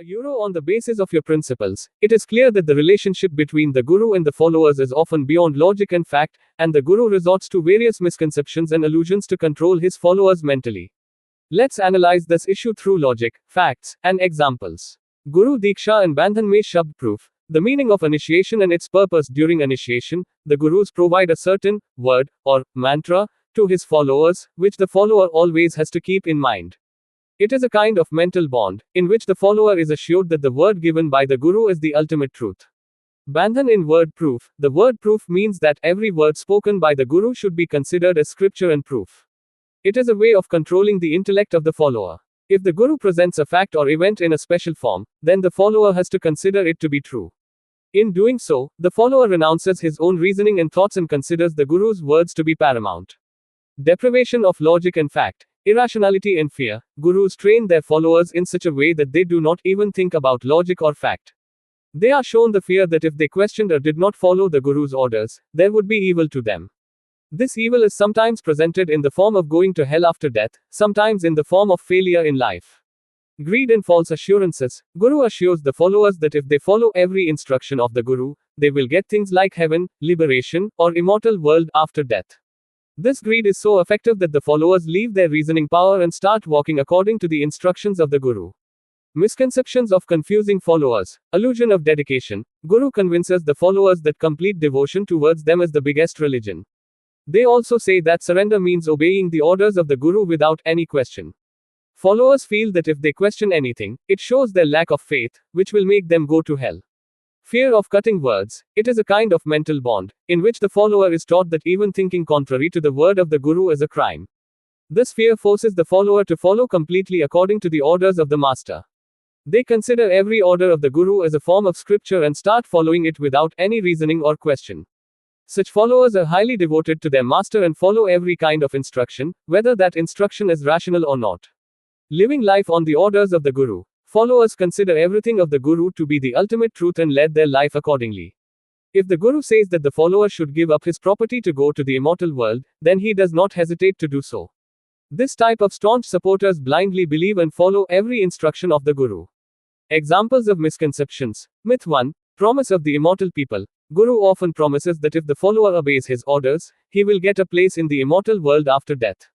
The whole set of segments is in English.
A euro on the basis of your principles. It is clear that the relationship between the guru and the followers is often beyond logic and fact, and the guru resorts to various misconceptions and illusions to control his followers mentally. Let's analyze this issue through logic, facts, and examples. Guru Diksha and Bandhan Mein Shabd Proof. The meaning of initiation and its purpose. During initiation, the gurus provide a certain word or mantra to his followers, which the follower always has to keep in mind. It is a kind of mental bond, in which the follower is assured that the word given by the guru is the ultimate truth. Bandhan in word proof. The word proof means that every word spoken by the guru should be considered as scripture and proof. It is a way of controlling the intellect of the follower. If the guru presents a fact or event in a special form, then the follower has to consider it to be true. In doing so, the follower renounces his own reasoning and thoughts and considers the guru's words to be paramount. Deprivation of logic and fact. Irrationality and fear. Gurus train their followers in such a way that they do not even think about logic or fact. They are shown the fear that if they questioned or did not follow the guru's orders, there would be evil to them. This evil is sometimes presented in the form of going to hell after death, sometimes in the form of failure in life. Greed and false assurances. Guru assures the followers that if they follow every instruction of the guru, they will get things like heaven, liberation, or immortal world after death. This greed is so effective that the followers leave their reasoning power and start walking according to the instructions of the guru. Misconceptions of confusing followers. Illusion of dedication. Guru convinces the followers that complete devotion towards them is the biggest religion. They also say that surrender means obeying the orders of the guru without any question. Followers feel that if they question anything, it shows their lack of faith, which will make them go to hell. Fear of cutting words. It is a kind of mental bond, in which the follower is taught that even thinking contrary to the word of the guru is a crime. This fear forces the follower to follow completely according to the orders of the master. They consider every order of the guru as a form of scripture and start following it without any reasoning or question. Such followers are highly devoted to their master and follow every kind of instruction, whether that instruction is rational or not. Living life on the orders of the guru. Followers consider everything of the guru to be the ultimate truth and lead their life accordingly. If the guru says that the follower should give up his property to go to the immortal world, then he does not hesitate to do so. This type of staunch supporters blindly believe and follow every instruction of the guru. Examples of misconceptions. Myth 1. Promise of the immortal people. Guru often promises that if the follower obeys his orders, he will get a place in the immortal world after death.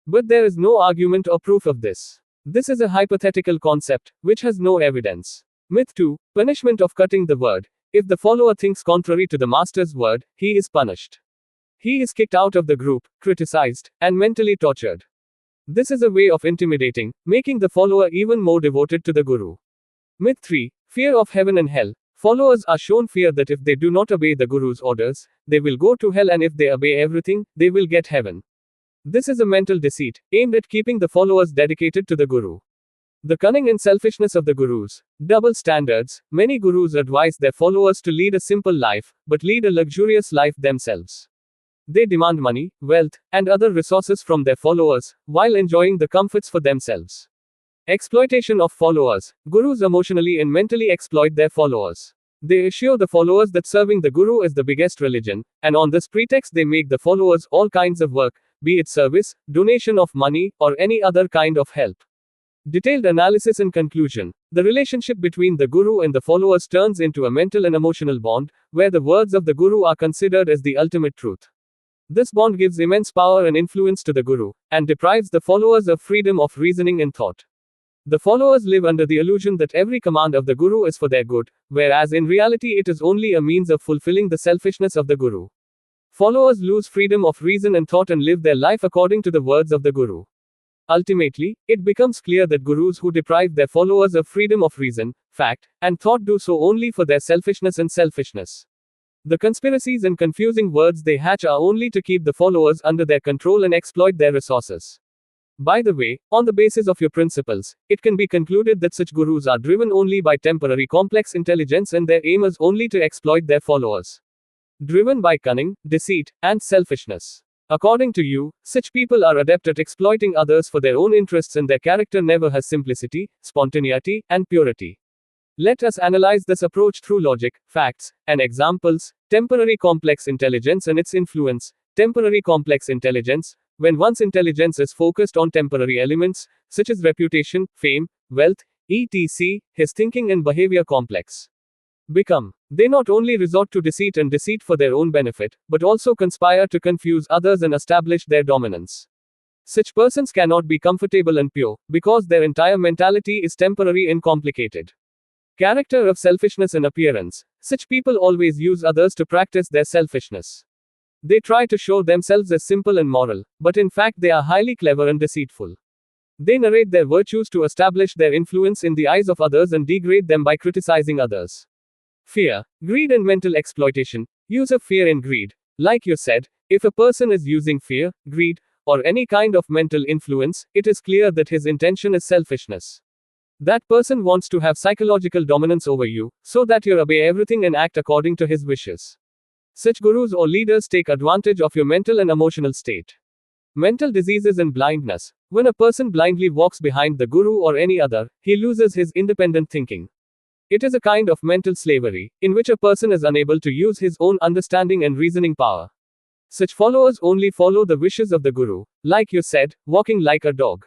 But there is no argument or proof of this. This is a hypothetical concept, which has no evidence. Myth 2. Punishment of cutting the word. If the follower thinks contrary to the master's word, he is punished. He is kicked out of the group, criticized, and mentally tortured. This is a way of intimidating, making the follower even more devoted to the guru. Myth 3. Fear of heaven and hell. Followers are shown fear that if they do not obey the guru's orders, they will go to hell, and if they obey everything, they will get heaven. This is a mental deceit, aimed at keeping the followers dedicated to the guru. The cunning and selfishness of the gurus. Double standards. Many gurus advise their followers to lead a simple life, but lead a luxurious life themselves. They demand money, wealth, and other resources from their followers, while enjoying the comforts for themselves. Exploitation of followers. Gurus emotionally and mentally exploit their followers. They assure the followers that serving the guru is the biggest religion, and on this pretext they make the followers all kinds of work, be it service, donation of money, or any other kind of help. Detailed analysis and conclusion. The relationship between the guru and the followers turns into a mental and emotional bond, where the words of the guru are considered as the ultimate truth. This bond gives immense power and influence to the guru, and deprives the followers of freedom of reasoning and thought. The followers live under the illusion that every command of the guru is for their good, whereas in reality it is only a means of fulfilling the selfishness of the guru. Followers lose freedom of reason and thought and live their life according to the words of the guru. Ultimately, it becomes clear that gurus who deprive their followers of freedom of reason, fact, and thought do so only for their selfishness and selfishness. The conspiracies and confusing words they hatch are only to keep the followers under their control and exploit their resources. By the way, on the basis of your principles, it can be concluded that such gurus are driven only by temporary complex intelligence, and their aim is only to exploit their followers. Driven by cunning, deceit, and selfishness. According to you, such people are adept at exploiting others for their own interests, and their character never has simplicity, spontaneity, and purity. Let us analyze this approach through logic, facts, and examples. Temporary complex intelligence and its influence. Temporary complex intelligence. When one's intelligence is focused on temporary elements, such as reputation, fame, wealth, etc., his thinking and behavior complex. Become. They not only resort to deceit and deceit for their own benefit, but also conspire to confuse others and establish their dominance. Such persons cannot be comfortable and pure, because their entire mentality is temporary and complicated. Character of selfishness and appearance. Such people always use others to practice their selfishness. They try to show themselves as simple and moral, but in fact they are highly clever and deceitful. They narrate their virtues to establish their influence in the eyes of others and degrade them by criticizing others. Fear, greed, and mental exploitation. Use of fear and greed. Like you said, if a person is using fear, greed, or any kind of mental influence, it is clear that his intention is selfishness. That person wants to have psychological dominance over you, so that you obey everything and act according to his wishes. Such gurus or leaders take advantage of your mental and emotional state. Mental diseases and blindness. When a person blindly walks behind the guru or any other, he loses his independent thinking. It is a kind of mental slavery, in which a person is unable to use his own understanding and reasoning power. Such followers only follow the wishes of the guru, like you said, walking like a dog.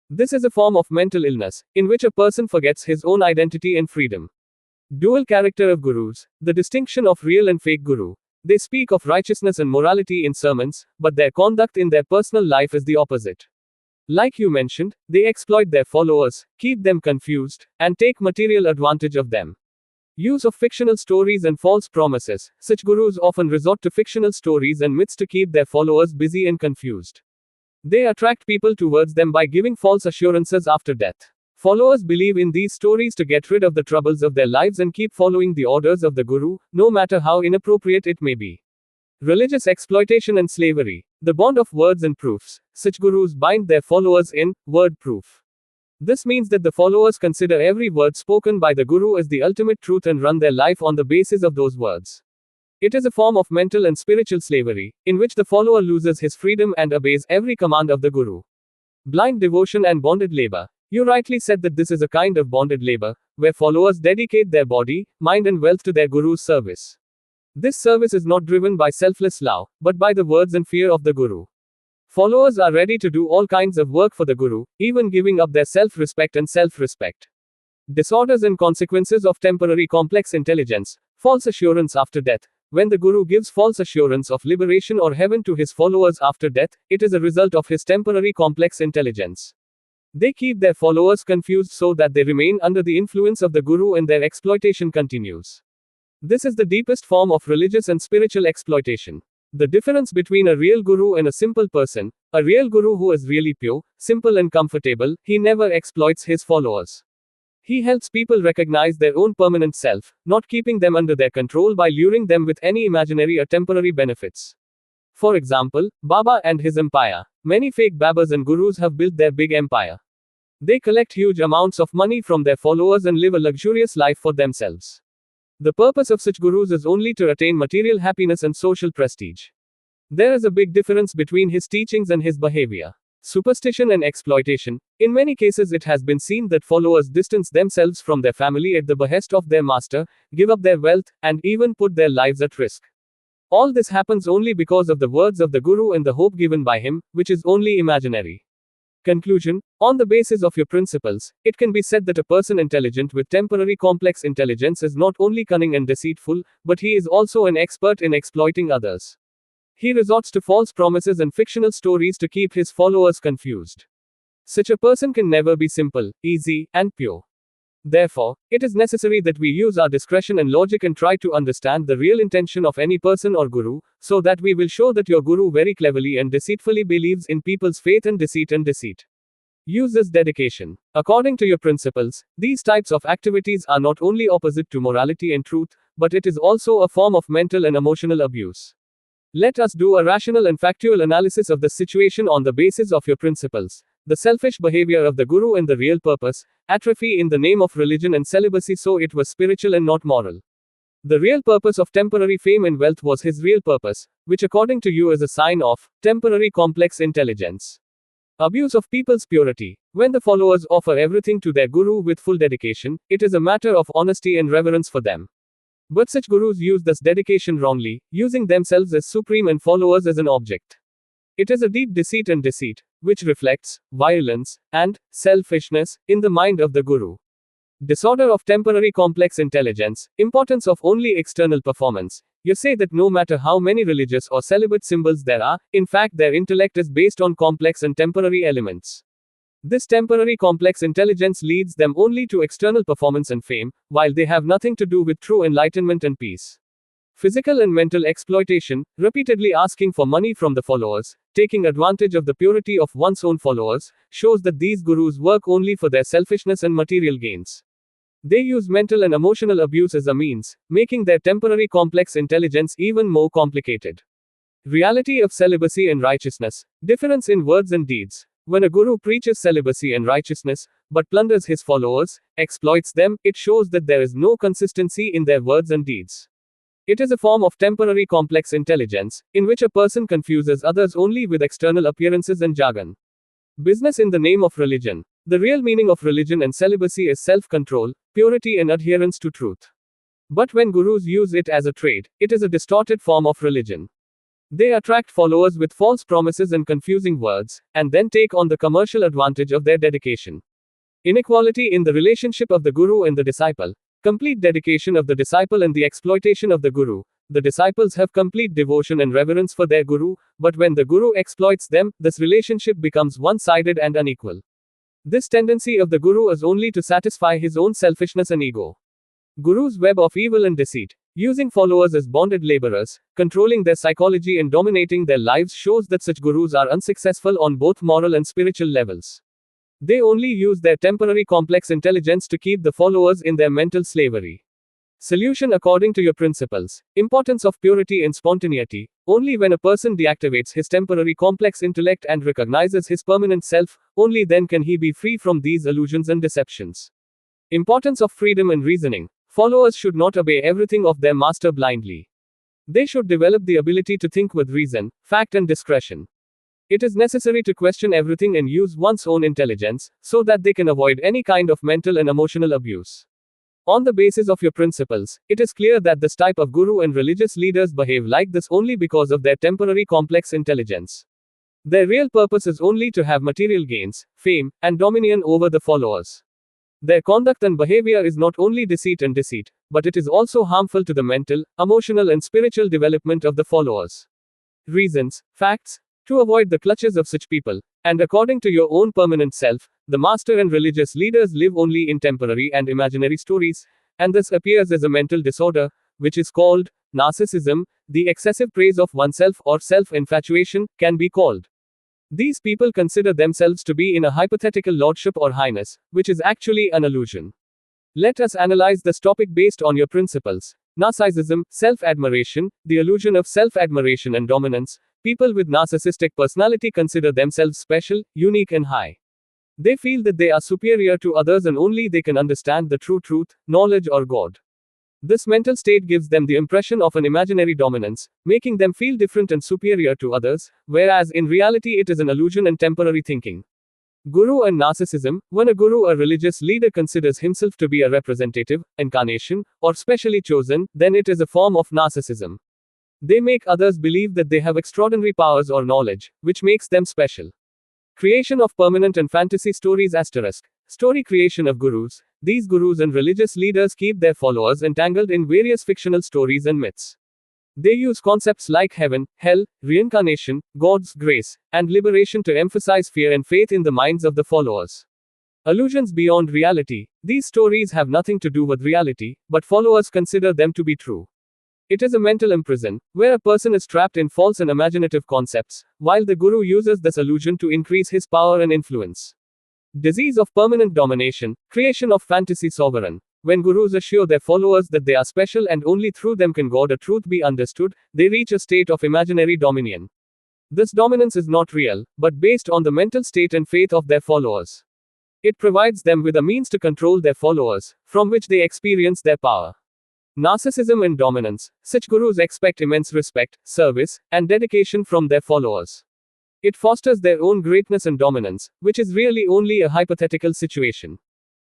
This is a form of mental illness, in which a person forgets his own identity and freedom. Dual character of gurus. The distinction of real and fake guru. They speak of righteousness and morality in sermons, but their conduct in their personal life is the opposite. Like you mentioned, they exploit their followers, keep them confused, and take material advantage of them. Use of fictional stories and false promises. Such gurus often resort to fictional stories and myths to keep their followers busy and confused. They attract people towards them by giving false assurances after death. Followers believe in these stories to get rid of the troubles of their lives and keep following the orders of the guru, no matter how inappropriate it may be. Religious exploitation and slavery. The bond of words and proofs. Such gurus bind their followers in word proof. This means that the followers consider every word spoken by the guru as the ultimate truth and run their life on the basis of those words. It is a form of mental and spiritual slavery, in which the follower loses his freedom and obeys every command of the guru. Blind devotion and bonded labor. You rightly said that this is a kind of bonded labor, where followers dedicate their body, mind, and wealth to their guru's service. This service is not driven by selfless love, but by the words and fear of the guru. Followers are ready to do all kinds of work for the guru, even giving up their self-respect and self-respect. Disorders and consequences of temporary complex intelligence. False assurance after death. When the guru gives false assurance of liberation or heaven to his followers after death, it is a result of his temporary complex intelligence. They keep their followers confused so that they remain under the influence of the guru and their exploitation continues. This is the deepest form of religious and spiritual exploitation. The difference between a real guru and a simple person. A real guru who is really pure, simple and comfortable, he never exploits his followers. He helps people recognize their own permanent self, not keeping them under their control by luring them with any imaginary or temporary benefits. For example, Baba and his empire. Many fake Babas and gurus have built their big empire. They collect huge amounts of money from their followers and live a luxurious life for themselves. The purpose of such gurus is only to attain material happiness and social prestige. There is a big difference between his teachings and his behavior. Superstition and exploitation. In many cases, it has been seen that followers distance themselves from their family at the behest of their master, give up their wealth, and even put their lives at risk. All this happens only because of the words of the guru and the hope given by him, which is only imaginary. Conclusion. On the basis of your principles, it can be said that a person intelligent with temporary complex intelligence is not only cunning and deceitful, but he is also an expert in exploiting others. He resorts to false promises and fictional stories to keep his followers confused. Such a person can never be simple, easy, and pure. Therefore, it is necessary that we use our discretion and logic and try to understand the real intention of any person or guru, so that we will show that your guru very cleverly and deceitfully believes in people's faith and deceit. Uses dedication. According to your principles, these types of activities are not only opposite to morality and truth, but it is also a form of mental and emotional abuse. Let us do a rational and factual analysis of the situation on the basis of your principles. The selfish behavior of the guru and the real purpose, atrophy in the name of religion and celibacy, so it was spiritual and not moral. The real purpose of temporary fame and wealth was his real purpose, which according to you is a sign of temporary complex intelligence. Abuse of people's purity. When the followers offer everything to their guru with full dedication, it is a matter of honesty and reverence for them. But such gurus use this dedication wrongly, using themselves as supreme and followers as an object. It is a deep deceit and deceit, which reflects violence and selfishness in the mind of the guru. Disorder of temporary complex intelligence. Importance of only external performance. You say that no matter how many religious or celibate symbols there are, in fact, their intellect is based on complex and temporary elements. This temporary complex intelligence leads them only to external performance and fame, while they have nothing to do with true enlightenment and peace. Physical and mental exploitation, repeatedly asking for money from the followers, taking advantage of the purity of one's own followers, shows that these gurus work only for their selfishness and material gains. They use mental and emotional abuse as a means, making their temporary complex intelligence even more complicated. Reality of celibacy and righteousness. Difference in words and deeds. When a guru preaches celibacy and righteousness, but plunders his followers, exploits them, it shows that there is no consistency in their words and deeds. It is a form of temporary complex intelligence, in which a person confuses others only with external appearances and jargon. Business in the name of religion. The real meaning of religion and celibacy is self-control, purity and adherence to truth. But when gurus use it as a trade, it is a distorted form of religion. They attract followers with false promises and confusing words, and then take on the commercial advantage of their dedication. Inequality in the relationship of the guru and the disciple. Complete dedication of the disciple and the exploitation of the guru. The disciples have complete devotion and reverence for their guru, but when the guru exploits them, this relationship becomes one-sided and unequal. This tendency of the guru is only to satisfy his own selfishness and ego. Guru's web of evil and deceit. Using followers as bonded laborers, controlling their psychology and dominating their lives shows that such gurus are unsuccessful on both moral and spiritual levels. They only use their temporary complex intelligence to keep the followers in their mental slavery. Solution according to your principles. Importance of purity and spontaneity. Only when a person deactivates his temporary complex intellect and recognizes his permanent self, only then can he be free from these illusions and deceptions. Importance of freedom and reasoning. Followers should not obey everything of their master blindly. They should develop the ability to think with reason, fact and discretion. It is necessary to question everything and use one's own intelligence, so that they can avoid any kind of mental and emotional abuse. On the basis of your principles, it is clear that this type of guru and religious leaders behave like this only because of their temporary complex intelligence. Their real purpose is only to have material gains, fame, and dominion over the followers. Their conduct and behavior is not only deceit, but it is also harmful to the mental, emotional, and spiritual development of the followers. Reasons, facts. To avoid the clutches of such people, and according to your own permanent self, the master and religious leaders live only in temporary and imaginary stories, and this appears as a mental disorder, which is called narcissism. The excessive praise of oneself or self-infatuation can be called. These people consider themselves to be in a hypothetical lordship or highness, which is actually an illusion. Let us analyze this topic based on your principles. Narcissism, self-admiration, the illusion of self-admiration and dominance. People with narcissistic personality consider themselves special, unique and high. They feel that they are superior to others and only they can understand the true truth, knowledge or God. This mental state gives them the impression of an imaginary dominance, making them feel different and superior to others, whereas in reality it is an illusion and temporary thinking. Guru and narcissism. When a guru or religious leader considers himself to be a representative, incarnation, or specially chosen, then it is a form of narcissism. They make others believe that they have extraordinary powers or knowledge, which makes them special. Creation of permanent and fantasy stories *. Story creation of gurus. These gurus and religious leaders keep their followers entangled in various fictional stories and myths. They use concepts like heaven, hell, reincarnation, God's grace, and liberation to emphasize fear and faith in the minds of the followers. Illusions beyond reality. These stories have nothing to do with reality, but followers consider them to be true. It is a mental imprison, where a person is trapped in false and imaginative concepts, while the guru uses this illusion to increase his power and influence. Disease of permanent domination, creation of fantasy sovereign. When gurus assure their followers that they are special and only through them can God or truth be understood, they reach a state of imaginary dominion. This dominance is not real, but based on the mental state and faith of their followers. It provides them with a means to control their followers, from which they experience their power. Narcissism and dominance. Such gurus expect immense respect, service, and dedication from their followers. It fosters their own greatness and dominance, which is really only a hypothetical situation.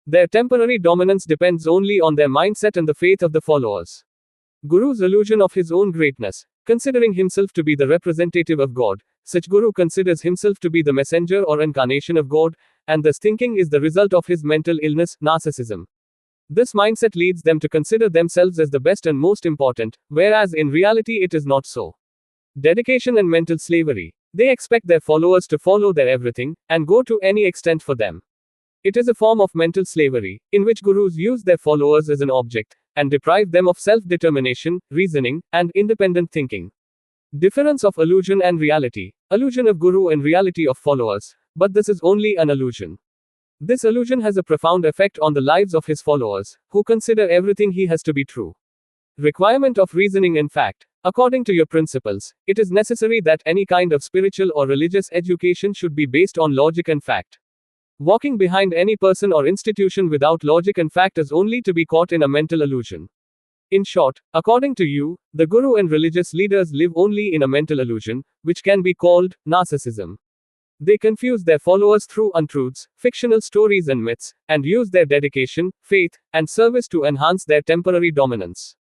Their temporary dominance depends only on their mindset and the faith of the followers. Guru's illusion of his own greatness. Considering himself to be the representative of God, such guru considers himself to be the messenger or incarnation of God, and this thinking is the result of his mental illness, narcissism. This mindset leads them to consider themselves as the best and most important, whereas in reality it is not so. Dedication and mental slavery. They expect their followers to follow their everything, and go to any extent for them. It is a form of mental slavery, in which gurus use their followers as an object, and deprive them of self-determination, reasoning, and independent thinking. Difference of illusion and reality. Illusion of guru and reality of followers. But this is only an illusion. This illusion has a profound effect on the lives of his followers, who consider everything he has to be true. Requirement of reasoning. In fact, according to your principles, it is necessary that any kind of spiritual or religious education should be based on logic and fact. Walking behind any person or institution without logic and fact is only to be caught in a mental illusion. In short, according to you, the guru and religious leaders live only in a mental illusion, which can be called narcissism. They confuse their followers through untruths, fictional stories and myths, and use their dedication, faith, and service to enhance their temporary dominance.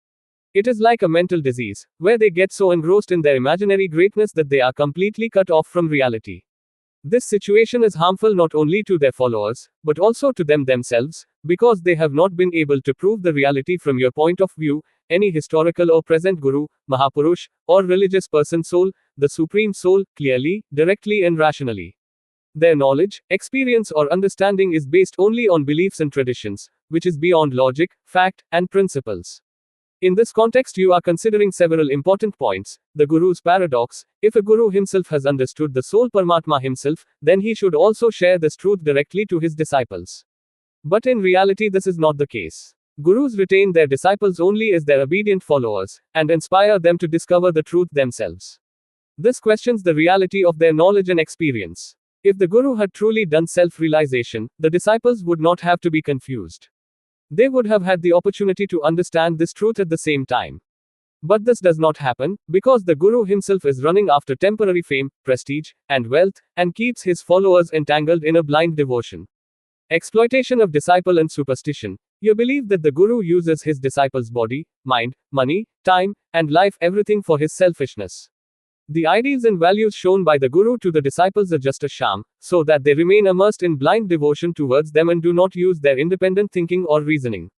It is like a mental disease, where they get so engrossed in their imaginary greatness that they are completely cut off from reality. This situation is harmful not only to their followers, but also to them themselves, because they have not been able to prove the reality from your point of view. Any historical or present guru, Mahapurush, or religious person soul, the supreme soul, clearly, directly and rationally. Their knowledge, experience or understanding is based only on beliefs and traditions, which is beyond logic, fact, and principles. In this context you are considering several important points. The Guru's paradox. If a Guru himself has understood the soul Paramatma himself, then he should also share this truth directly to his disciples. But in reality this is not the case. Gurus retain their disciples only as their obedient followers, and inspire them to discover the truth themselves. This questions the reality of their knowledge and experience. If the Guru had truly done self-realization, the disciples would not have to be confused. They would have had the opportunity to understand this truth at the same time. But this does not happen, because the Guru himself is running after temporary fame, prestige, and wealth, and keeps his followers entangled in a blind devotion. Exploitation of disciple and superstition. You believe that the Guru uses his disciples' body, mind, money, time, and life, everything for his selfishness. The ideals and values shown by the Guru to the disciples are just a sham, so that they remain immersed in blind devotion towards them and do not use their independent thinking or reasoning.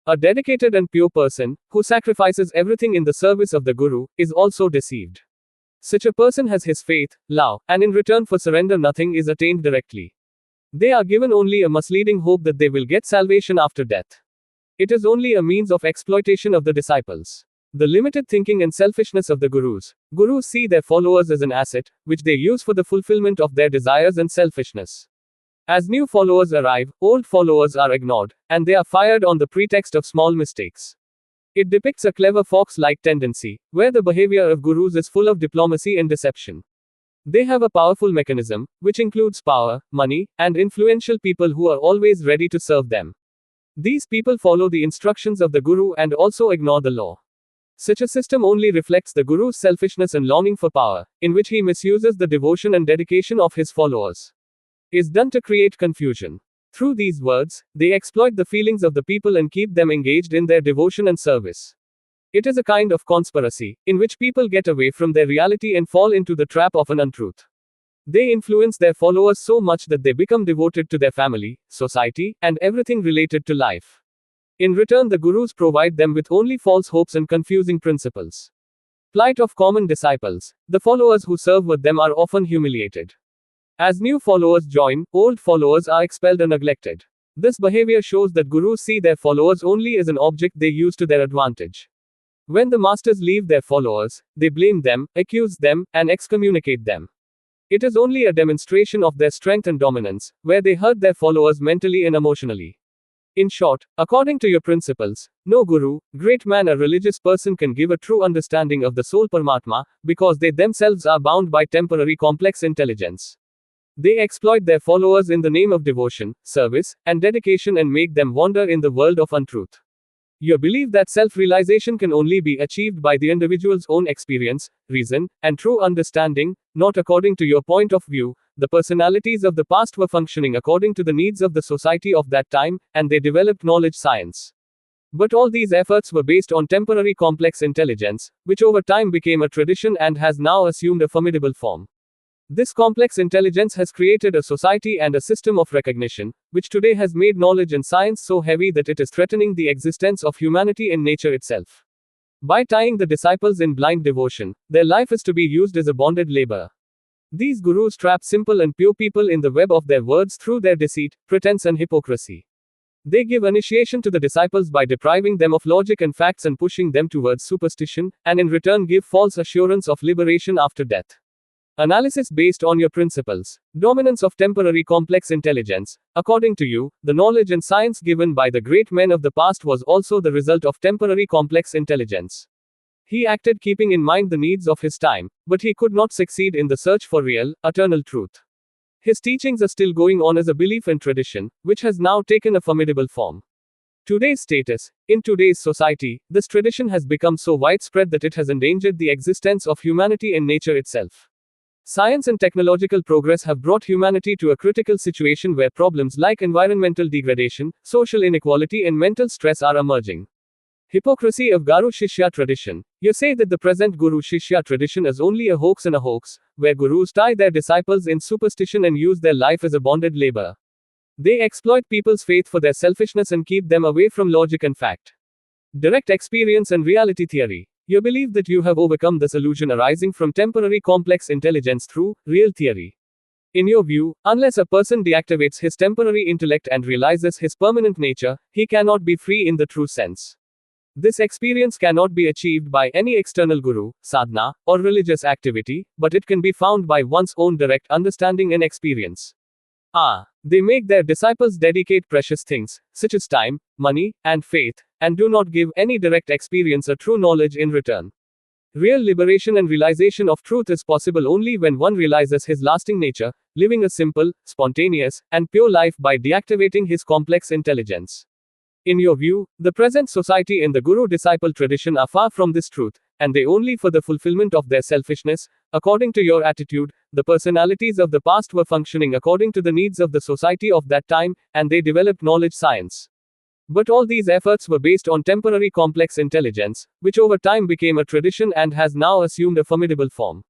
A dedicated and pure person, who sacrifices everything in the service of the Guru, is also deceived. Such a person has his faith, love, and in return for surrender nothing is attained directly. They are given only a misleading hope that they will get salvation after death. It is only a means of exploitation of the disciples. The limited thinking and selfishness of the Gurus. Gurus see their followers as an asset, which they use for the fulfillment of their desires and selfishness. As new followers arrive, old followers are ignored, and they are fired on the pretext of small mistakes. It depicts a clever fox-like tendency, where the behavior of Gurus is full of diplomacy and deception. They have a powerful mechanism, which includes power, money, and influential people who are always ready to serve them. These people follow the instructions of the Guru and also ignore the law. Such a system only reflects the Guru's selfishness and longing for power, in which he misuses the devotion and dedication of his followers. Is done to create confusion. Through these words, they exploit the feelings of the people and keep them engaged in their devotion and service. It is a kind of conspiracy, in which people get away from their reality and fall into the trap of an untruth. They influence their followers so much that they become devoted to their family, society, and everything related to life. In return, the Gurus provide them with only false hopes and confusing principles. Plight of common disciples. The followers who serve with them are often humiliated. As new followers join, old followers are expelled and neglected. This behavior shows that Gurus see their followers only as an object they use to their advantage. When the masters leave their followers, they blame them, accuse them, and excommunicate them. It is only a demonstration of their strength and dominance, where they hurt their followers mentally and emotionally. In short, according to your principles, no Guru, great man or religious person can give a true understanding of the soul Paramatma, because they themselves are bound by temporary complex intelligence. They exploit their followers in the name of devotion, service, and dedication and make them wander in the world of untruth. You believe that self-realization can only be achieved by the individual's own experience, reason, and true understanding, not according to your point of view. The personalities of the past were functioning according to the needs of the society of that time, and they developed knowledge science. But all these efforts were based on temporary complex intelligence, which over time became a tradition and has now assumed a formidable form. This complex intelligence has created a society and a system of recognition, which today has made knowledge and science so heavy that it is threatening the existence of humanity and nature itself. By tying the disciples in blind devotion, their life is to be used as a bonded labor. These gurus trap simple and pure people in the web of their words through their deceit, pretense, and hypocrisy. They give initiation to the disciples by depriving them of logic and facts and pushing them towards superstition, and in return give false assurance of liberation after death. Analysis based on your principles. Dominance of temporary complex intelligence. According to you, the knowledge and science given by the great men of the past was also the result of temporary complex intelligence. He acted keeping in mind the needs of his time, but he could not succeed in the search for real, eternal truth. His teachings are still going on as a belief and tradition, which has now taken a formidable form. Today's status. In today's society, this tradition has become so widespread that it has endangered the existence of humanity and nature itself. Science and technological progress have brought humanity to a critical situation where problems like environmental degradation, social inequality, and mental stress are emerging. Hypocrisy of Guru Shishya tradition. You say that the present Guru Shishya tradition is only a hoax and a hoax, where gurus tie their disciples in superstition and use their life as a bonded labor. They exploit people's faith for their selfishness and keep them away from logic and fact. Direct experience and reality theory. You believe that you have overcome this illusion arising from temporary complex intelligence through real theory. In your view, unless a person deactivates his temporary intellect and realizes his permanent nature, he cannot be free in the true sense. This experience cannot be achieved by any external guru, sadhana, or religious activity, but it can be found by one's own direct understanding and experience. They make their disciples dedicate precious things, such as time, money, and faith, and do not give any direct experience or true knowledge in return. Real liberation and realization of truth is possible only when one realizes his lasting nature, living a simple, spontaneous, and pure life by deactivating his complex intelligence. In your view, the present society and the guru-disciple tradition are far from this truth, and they only for the fulfillment of their selfishness. According to your attitude, the personalities of the past were functioning according to the needs of the society of that time, and they developed knowledge science. But all these efforts were based on temporary complex intelligence, which over time became a tradition and has now assumed a formidable form.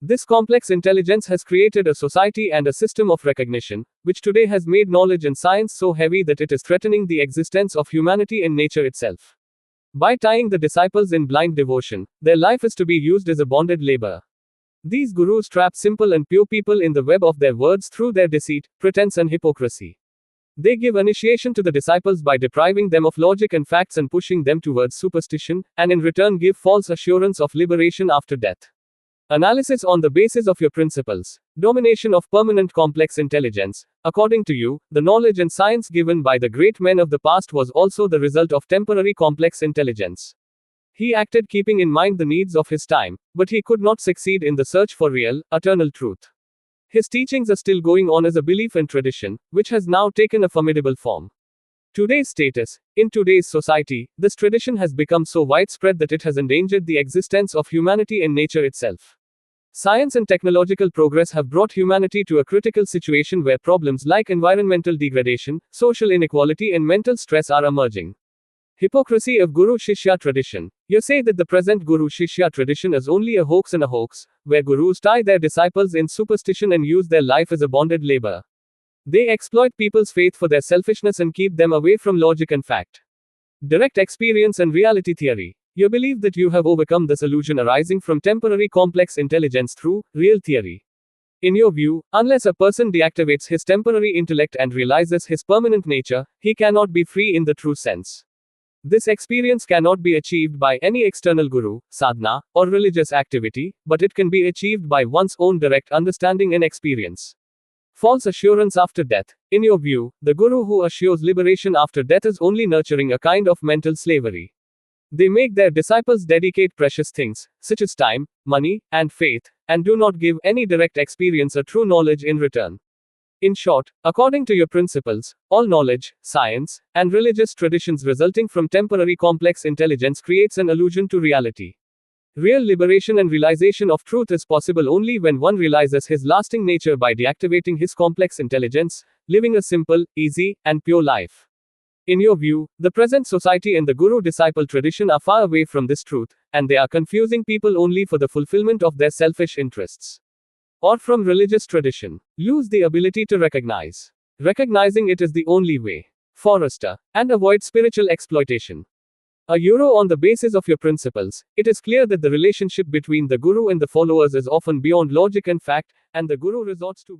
This complex intelligence has created a society and a system of recognition, which today has made knowledge and science so heavy that it is threatening the existence of humanity and nature itself. By tying the disciples in blind devotion, their life is to be used as a bonded labor. These gurus trap simple and pure people in the web of their words through their deceit, pretense, and hypocrisy. They give initiation to the disciples by depriving them of logic and facts and pushing them towards superstition, and in return give false assurance of liberation after death. Analysis on the basis of your principles. Domination of permanent complex intelligence. According to you, the knowledge and science given by the great men of the past was also the result of temporary complex intelligence. He acted keeping in mind the needs of his time, but he could not succeed in the search for real, eternal truth. His teachings are still going on as a belief and tradition, which has now taken a formidable form. Today's status. In today's society, this tradition has become so widespread that it has endangered the existence of humanity and nature itself. Science and technological progress have brought humanity to a critical situation where problems like environmental degradation, social inequality, and mental stress are emerging. Hypocrisy of Guru Shishya tradition. You say that the present Guru Shishya tradition is only a hoax and a hoax, where gurus tie their disciples in superstition and use their life as a bonded labor. They exploit people's faith for their selfishness and keep them away from logic and fact. Direct experience and reality theory. You believe that you have overcome this illusion arising from temporary complex intelligence through real theory. In your view, unless a person deactivates his temporary intellect and realizes his permanent nature, he cannot be free in the true sense. This experience cannot be achieved by any external guru, sadhana, or religious activity, but it can be achieved by one's own direct understanding and experience. False assurance after death. In your view, the guru who assures liberation after death is only nurturing a kind of mental slavery. They make their disciples dedicate precious things, such as time, money, and faith, and do not give any direct experience or true knowledge in return. In short, according to your principles, all knowledge, science, and religious traditions resulting from temporary complex intelligence creates an illusion to reality. Real liberation and realization of truth is possible only when one realizes his lasting nature by deactivating his complex intelligence, living a simple, easy, and pure life. In your view, the present society and the guru-disciple tradition are far away from this truth, and they are confusing people only for the fulfillment of their selfish interests. or from religious tradition, lose the ability to recognize. Recognizing it is the only way. Forrester. And avoid spiritual exploitation. A euro on the basis of your principles, it is clear that the relationship between the guru and the followers is often beyond logic and fact, and the guru resorts to